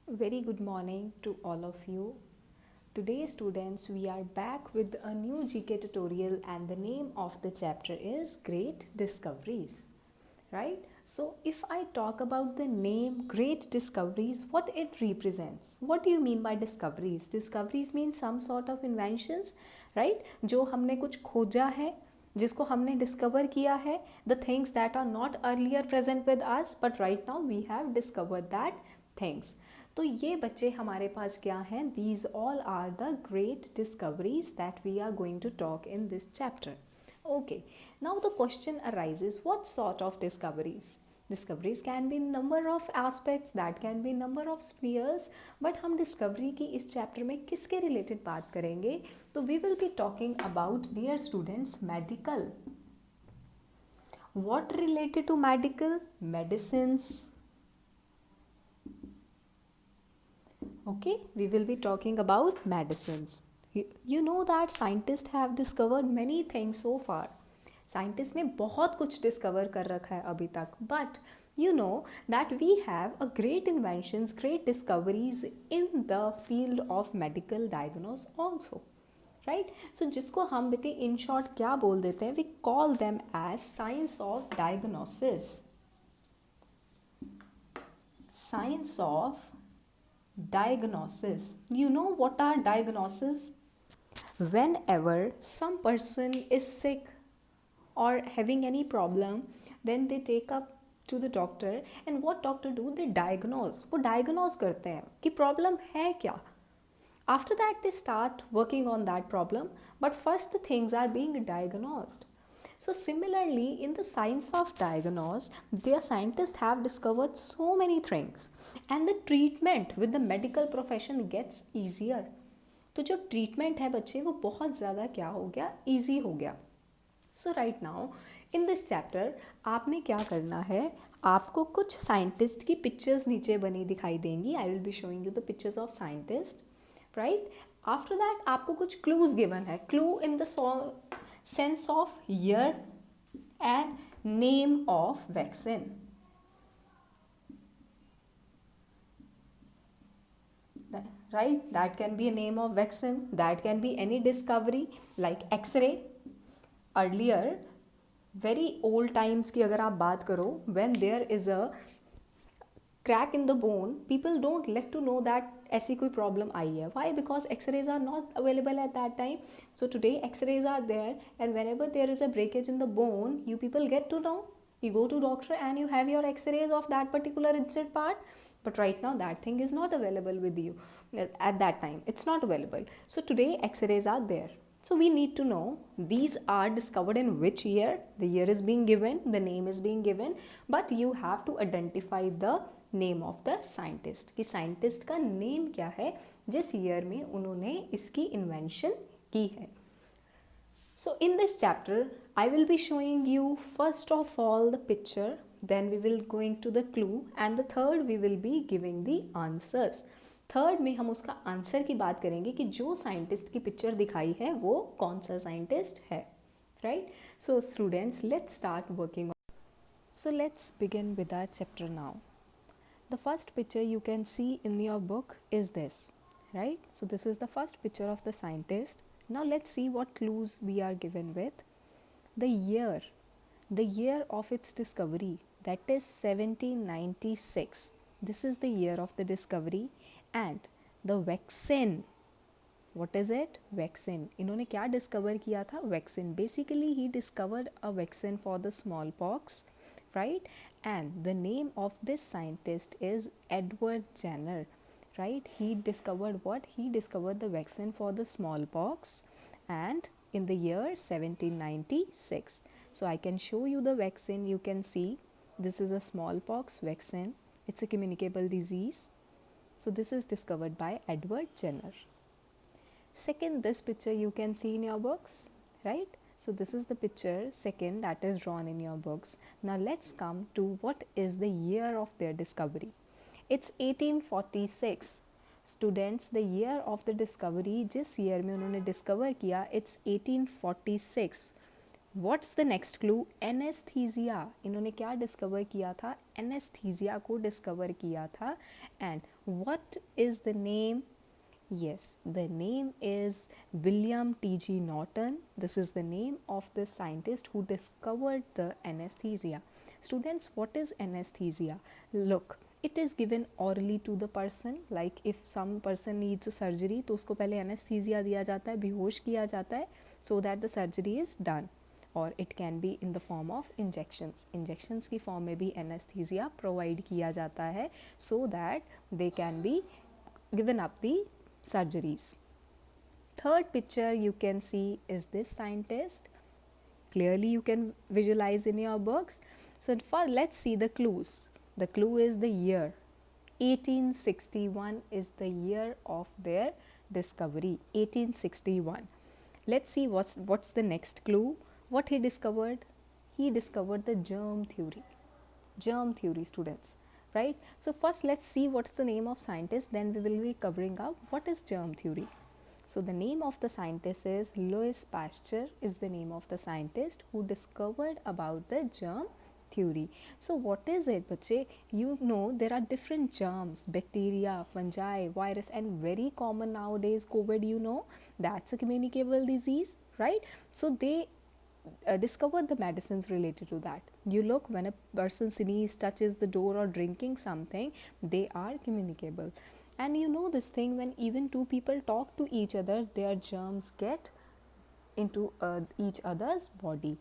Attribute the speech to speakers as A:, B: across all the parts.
A: Very good morning to all of you. Today, students, we are back with a new GK tutorial, and the name of the chapter is Great Discoveries. Right? So, if I talk about the name Great Discoveries, what it represents? What do you mean by discoveries? Discoveries mean some sort of inventions, right? जो हमने कुछ खोजा है, जिसको हमने discover किया है, the things that are not earlier present with us, but right now we have discovered that things. तो ये बच्चे हमारे पास क्या हैं? These all are the great discoveries that we are going to talk in this chapter. Okay, now the question arises, what sort of discoveries? Discoveries can be number of aspects, that can be number of spheres, but हम discovery की इस chapter में किसके related बात करेंगे? तो we will be talking about, dear students, medical. What related to medical? Medicines. Okay, we will be talking about medicines. You know that scientists have discovered many things so far. Scientists ने बहुत कुछ discover कर रखा है अभी तक, but you know that we have a great inventions, great discoveries in the field of medical diagnosis also. Right? So जिसको हम बेटे in short क्या बोल देते हैं? We call them as science of diagnosis. Science of diagnosis. You know what are diagnosis? Whenever some person is sick or having any problem, then they take up to the doctor, and what doctor do? They diagnose. वो diagnose करते हैं कि problem है क्या. After that they start working on that problem, but first the things are being diagnosed. So similarly, in the science of diagnosis, their scientists have discovered so many things, and the treatment with the medical profession gets easier. तो जो treatment है बच्चे वो बहुत ज़्यादा क्या हो गया, ईजी हो गया. So right now in this chapter आपने क्या करना है, आपको कुछ साइंटिस्ट की पिक्चर्स नीचे बनी दिखाई देंगी. आई will be showing you the pictures of scientist. Right after that आपको कुछ क्लूज गिवन है. Clue in the sense of year and name of vaccine. Right, that can be a name of vaccine, that can be any discovery like x-ray. Earlier, very old times की अगर आप बात करो, when there is a crack in the bone, people don't let to know that ऐसी कोई problem आई है. Why? Because x-rays are not available at that time. So today x-rays are there, and whenever there is a breakage in the bone, you people get to know. You go to doctor and you have your x-rays of that particular injured part, but right now that thing is not available with you. At that time it's not available. So today x-rays are there. So we need to know these are discovered in which year. The year is being given, the name is being given, but you have to identify the name of the scientist, कि scientist का name क्या है जिस year में उन्होंने इसकी invention की है. So in this chapter I will be showing you first of all the picture, then we will going to the clue, and the third we will be giving the answers. Third में हम उसका answer की बात करेंगे कि जो scientist की picture दिखाई है वो कौन सा साइंटिस्ट है. Right? So students, let's start working. So let's begin with our chapter now. The first picture you can see in your book is this, right? So this is the first picture of the scientist. Now let's see what clues we are given with. The year of its discovery, that is 1796. This is the year of the discovery. And the vaccine, what is it? Vaccine. इन्होंने क्या discover किया था? Vaccine. Basically he discovered a vaccine for the smallpox, right? And the name of this scientist is Edward Jenner, right? He discovered what? He discovered the vaccine for the smallpox, and in the year 1796. So I can show you the vaccine. You can see this is a smallpox vaccine. It's a communicable disease. So this is discovered by Edward Jenner. Second, this picture you can see in your books, right? So this is the picture second that is drawn in your books. Now let's come to what is the year of their discovery. It's 1846. Students, the year of the discovery, जिस year में उन्होंने discover किया, it's 1846. What's the next clue? Anesthesia. इन्होंने क्या discover किया था? Anesthesia को discover किया था. And what is the name? Yes, the name is William T.G. Norton. This is the name of the scientist who discovered the anesthesia. Students, what is anesthesia? Look, it is given orally to the person. Like if some person needs a surgery, तो उसको पहले anesthesia दिया जाता है, बेहोश किया जाता है, so that the surgery is done. Or it can be in the form of injections. Injections की form में भी anesthesia provide किया जाता है, so that they can be given up the surgeries. Third picture you can see is this scientist. Clearly you can visualize in your books. So first let's see the clues. The clue is the year. 1861 is the year of their discovery. 1861. Let's see what's the next clue. What he discovered? He discovered the germ theory. Germ theory, students. Right? So first let's see what's the name of scientist, then we will be covering up what is germ theory. So the name of the scientist is Louis Pasteur is the name of the scientist who discovered about the germ theory. So what is it, bache? You know there are different germs, bacteria, fungi, virus, and very common nowadays COVID, you know, that's a communicable disease, right? So they discovered the medicines related to that. You look, when a person sneezes, touches the door, or drinking something, they are communicable. And you know this thing, when even two people talk to each other, their germs get into each other's body.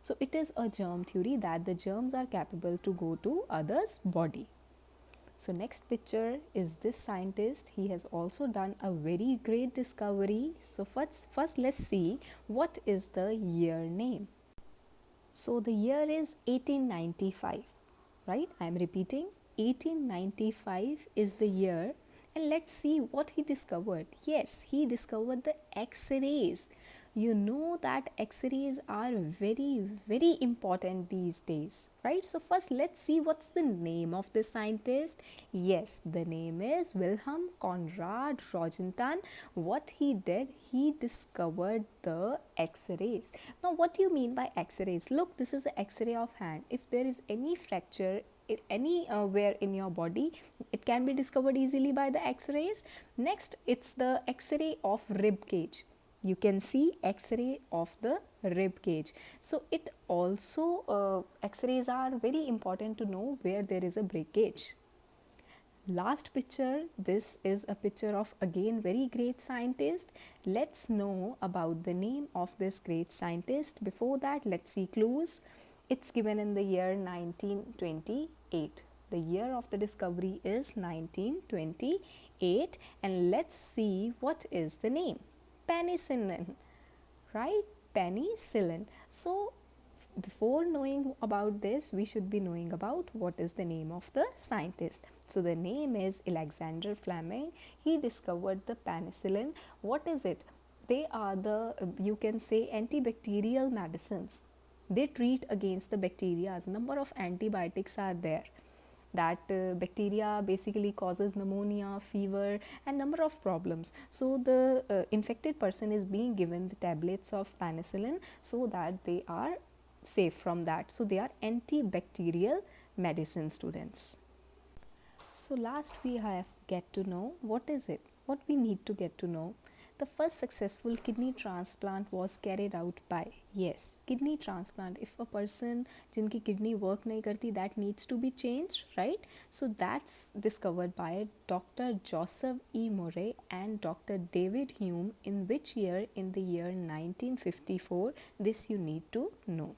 A: So it is a germ theory that the germs are capable to go to others' body. So next picture is this scientist. He has also done a very great discovery. So first let's see what is the year name. So the year is 1895, right? I am repeating, 1895 is the year. And let's see what he discovered. Yes, he discovered the X-rays. You know that X-rays are very, very important these days, right? So first let's see what's the name of the scientist. Yes, the name is Wilhelm Conrad Roentgen. What he did, he discovered the X-rays. Now what do you mean by X-rays? Look, this is an X-ray of hand. If there is any fracture anywhere in your body, it can be discovered easily by the X-rays. Next, it's the X-ray of rib cage. You can see X-ray of the rib cage. So it also X-rays are very important to know where there is a breakage. Last picture, this is a picture of again very great scientist. Let's know about the name of this great scientist. Before that, let's see clues. It's given in the year 1928. The year of the discovery is 1928, and let's see what is the name. Penicillin, right? Penicillin. So before knowing about this, we should be knowing about what is the name of the scientist. So the name is Alexander Fleming. He discovered the penicillin. What is it? They are the, you can say, antibacterial medicines. They treat against the bacteria. Number of antibiotics are there. That bacteria basically causes pneumonia, fever, and number of problems. So the infected person is being given the tablets of penicillin so that they are safe from that. So they are antibacterial medicine, students. So last we have get to know what is it, what we need to get to know. The first successful kidney transplant was carried out by, yes, kidney transplant. If a person jinki kidney work nahi karti, that needs to be changed, right? So that's discovered by Dr. Joseph E. Murray and Dr. David Hume. In which year? In the year 1954. This you need to know.